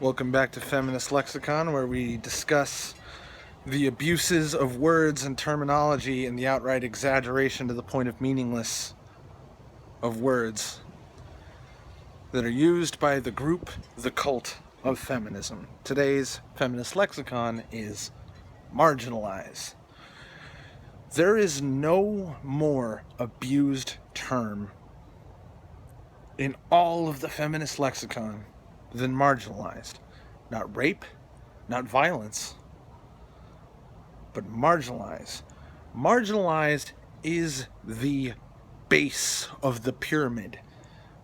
Welcome back to Feminist Lexicon, where we discuss the abuses of words and terminology and the outright exaggeration to the point of meaningless of words that are used by the group, the cult of feminism. Today's Feminist Lexicon is marginalize. There is no more abused term in all of the feminist lexicon than marginalized. Not rape, not violence, but marginalized. Marginalized is the base of the pyramid.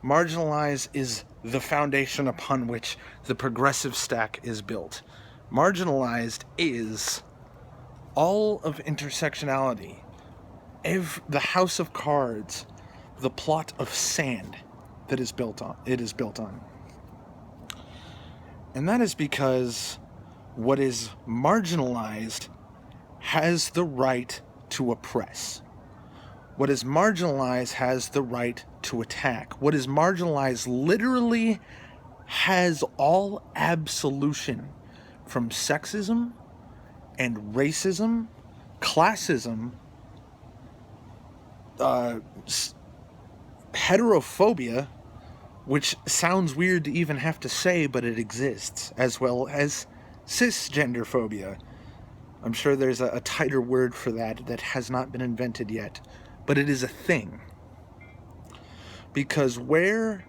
Marginalized is the foundation upon which the progressive stack is built. Marginalized is all of intersectionality, the house of cards, the plot of sand that is built on. It is built on. And that is because what is marginalized has the right to oppress. What is marginalized has the right to attack. What is marginalized literally has all absolution from sexism and racism, classism, heterophobia, which sounds weird to even have to say, but it exists, as well as cisgender phobia. I'm sure there's a tighter word for that has not been invented yet, but it is a thing. Because where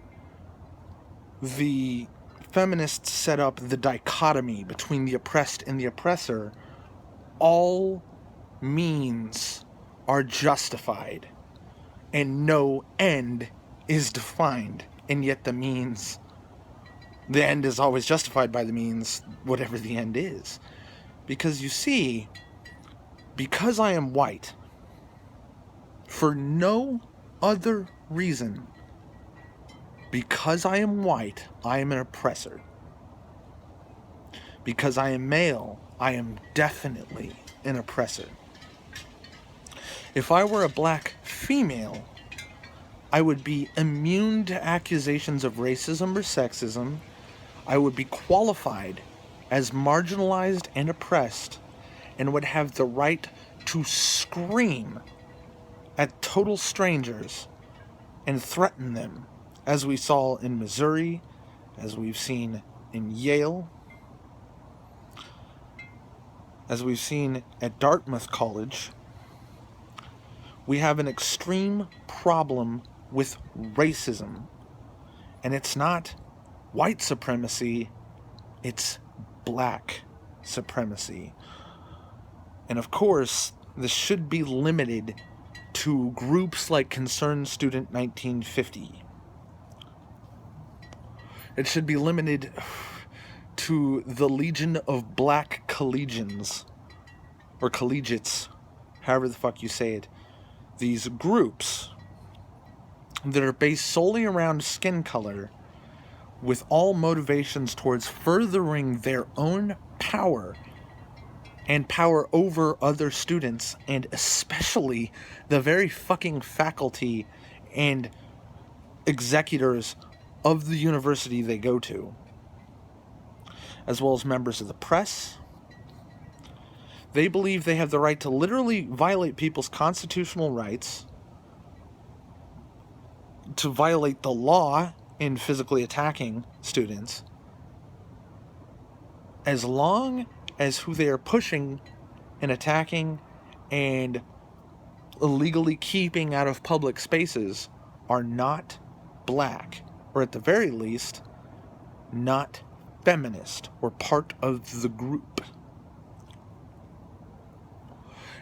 the feminists set up the dichotomy between the oppressed and the oppressor, all means are justified, and no end is defined. And yet the end is always justified by the means, whatever the end is. Because you see, because I am white, for no other reason, because I am white, I am an oppressor. Because I am male, I am definitely an oppressor. If I were a black female, I would be immune to accusations of racism or sexism. I would be qualified as marginalized and oppressed, and would have the right to scream at total strangers and threaten them, as we saw in Missouri, as we've seen in Yale, as we've seen at Dartmouth College. We have an extreme problem with racism, and it's not white supremacy, it's black supremacy. And of course, this should be limited to groups like Concerned Student 1950. It should be limited to the Legion of Black Collegians, or collegiates, however the fuck you say it. These groups that are based solely around skin color, with all motivations towards furthering their own power and power over other students, and especially the very fucking faculty and executors of the university they go to, as well as members of the press. They believe they have the right to literally violate people's constitutional rights, to violate the law in physically attacking students, as long as who they are pushing and attacking and illegally keeping out of public spaces are not black, or at the very least, not feminist or part of the group.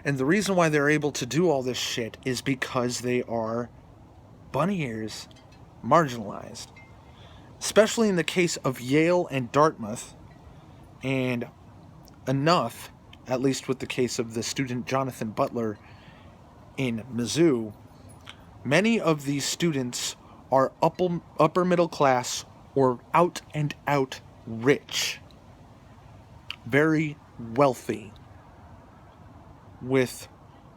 And the reason why they're able to do all this shit is because they are bunny ears marginalized. Especially in the case of Yale and Dartmouth, and enough, at least with the case of the student Jonathan Butler in Mizzou, many of these students are upper middle class or out and out rich. Very wealthy, with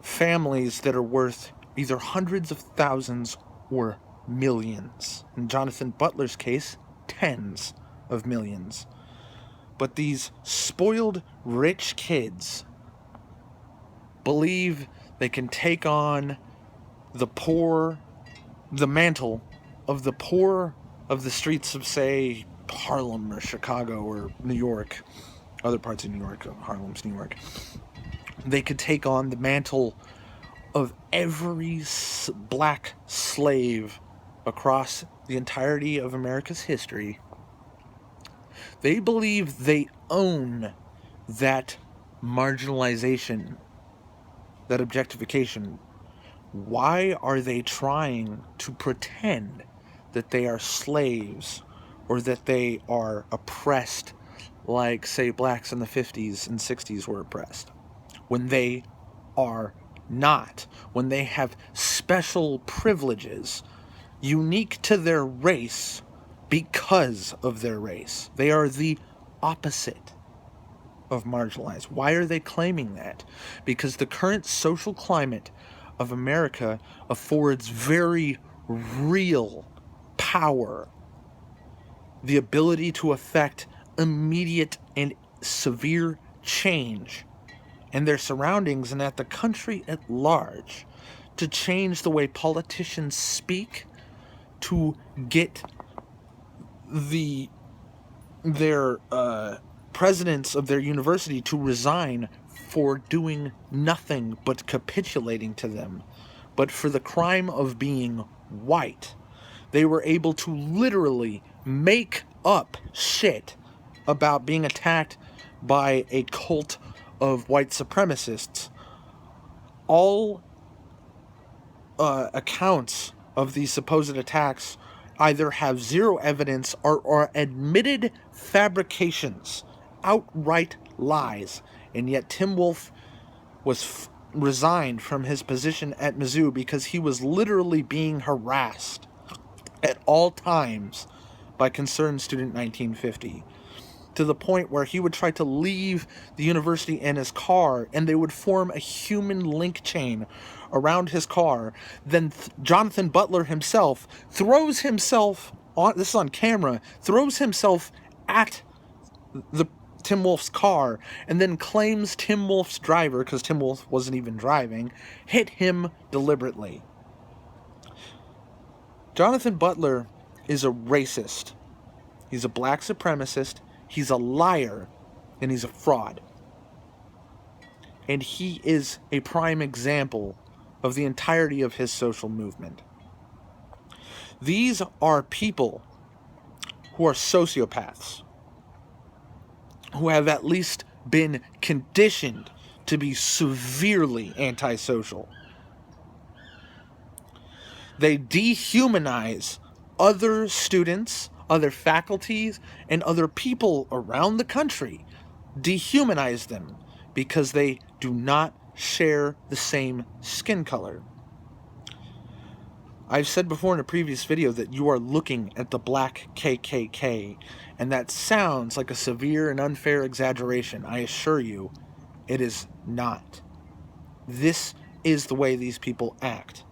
families that are worth either hundreds of thousands or millions. In Jonathan Butler's case, tens of millions. But these spoiled rich kids believe they can take on the poor, the mantle of the poor of the streets of, say, Harlem or Chicago or New York, other parts of New York, Harlem's New York. They could take on the mantle of every black slave across the entirety of America's history. They believe they own that marginalization, that objectification. Why are they trying to pretend that they are slaves or that they are oppressed like, say, blacks in the 50s and 60s were oppressed, when they are not, when they have special privileges unique to their race because of their race? They are the opposite of marginalized. Why are they claiming that? Because the current social climate of America affords very real power, the ability to affect immediate and severe change in their surroundings and at the country at large, to change the way politicians speak, to get their presidents of their university to resign for doing nothing but capitulating to them, but for the crime of being white. They were able to literally make up shit about being attacked by a cult of white supremacists. All accounts of these supposed attacks either have zero evidence or are admitted fabrications, outright lies. And yet Tim Wolf was resigned from his position at Mizzou because he was literally being harassed at all times by Concerned Student 1950, to the point where he would try to leave the university in his car and they would form a human link chain around his car. Then Jonathan Butler himself throws himself on, this is on camera, throws himself at the Tim Wolf's car and then claims Tim Wolf's driver, because Tim Wolf wasn't even driving, hit him deliberately. Jonathan Butler is a racist. He's a black supremacist. He's a liar. And he's a fraud. And he is a prime example of the entirety of his social movement. These are people who are sociopaths, who have at least been conditioned to be severely antisocial. They dehumanize other students, other faculties, and other people around the country. Dehumanize them because they do not share the same skin color. I've said before in a previous video that you are looking at the black KKK, and that sounds like a severe and unfair exaggeration. I assure you, it is not. This is the way these people act.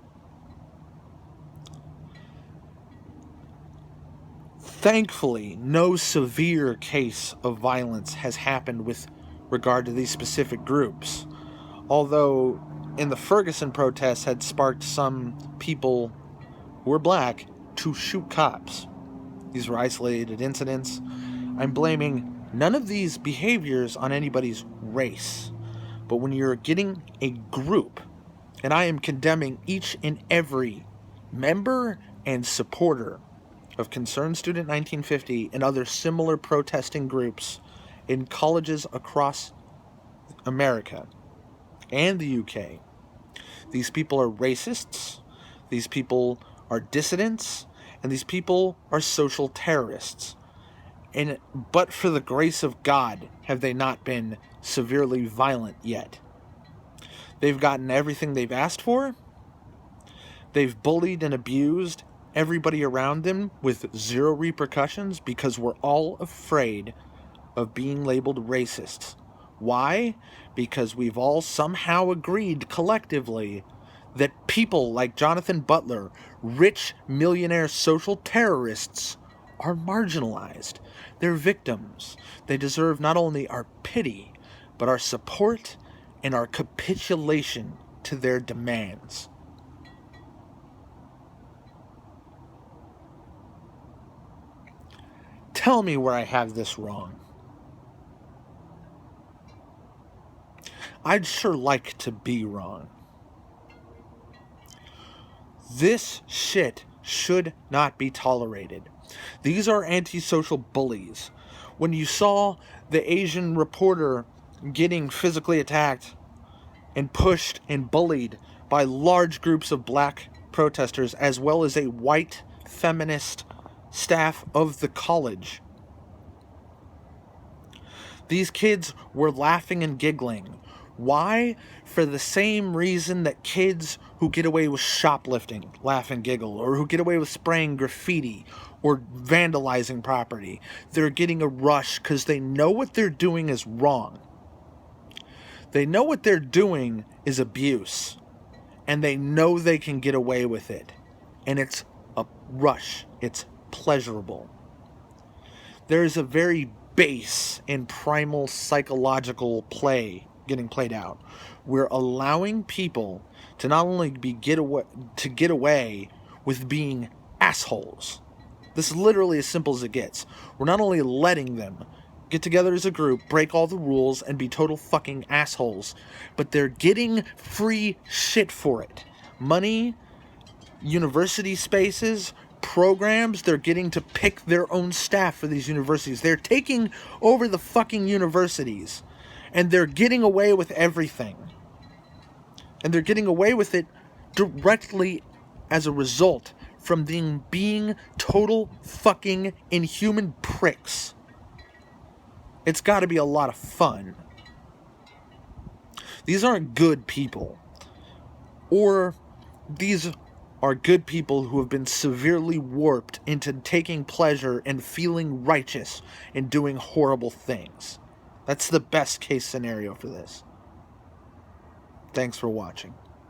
Thankfully, no severe case of violence has happened with regard to these specific groups, although in the Ferguson protests had sparked some people who were black to shoot cops. These were isolated incidents. I'm blaming none of these behaviors on anybody's race, but when you're getting a group, and I am condemning each and every member and supporter of Concerned Student 1950 and other similar protesting groups in colleges across America and the UK. These people are racists, these people are dissidents, and these people are social terrorists. And but for the grace of God, have they not been severely violent yet? They've gotten everything they've asked for. They've bullied and abused everybody around them with zero repercussions because we're all afraid of being labeled racists. Why? Because we've all somehow agreed collectively that people like Jonathan Butler, rich millionaire social terrorists, are marginalized. They're victims. They deserve not only our pity, but our support and our capitulation to their demands. Tell me where I have this wrong. I'd sure like to be wrong. This shit should not be tolerated. These are antisocial bullies. When you saw the Asian reporter getting physically attacked and pushed and bullied by large groups of black protesters, as well as a white feminist staff of the college, these kids were laughing and giggling. Why? For the same reason that kids who get away with shoplifting laugh and giggle, or who get away with spraying graffiti or vandalizing property. They're getting a rush because they know what they're doing is wrong. They know what they're doing is abuse, and they know they can get away with it. And it's a rush. It's pleasurable. There is a very base and primal psychological play getting played out. We're allowing people to not only get away with being assholes. This is literally as simple as it gets. We're not only letting them get together as a group, break all the rules, and be total fucking assholes, but they're getting free shit for it. Money, university spaces, programs. They're getting to pick their own staff for these universities. They're taking over the fucking universities, and they're getting away with everything. And they're getting away with it directly as a result from being total fucking inhuman pricks. It's got to be a lot of fun. These aren't good people. Or these are good people who have been severely warped into taking pleasure and feeling righteous and doing horrible things. That's the best case scenario for this. Thanks for watching.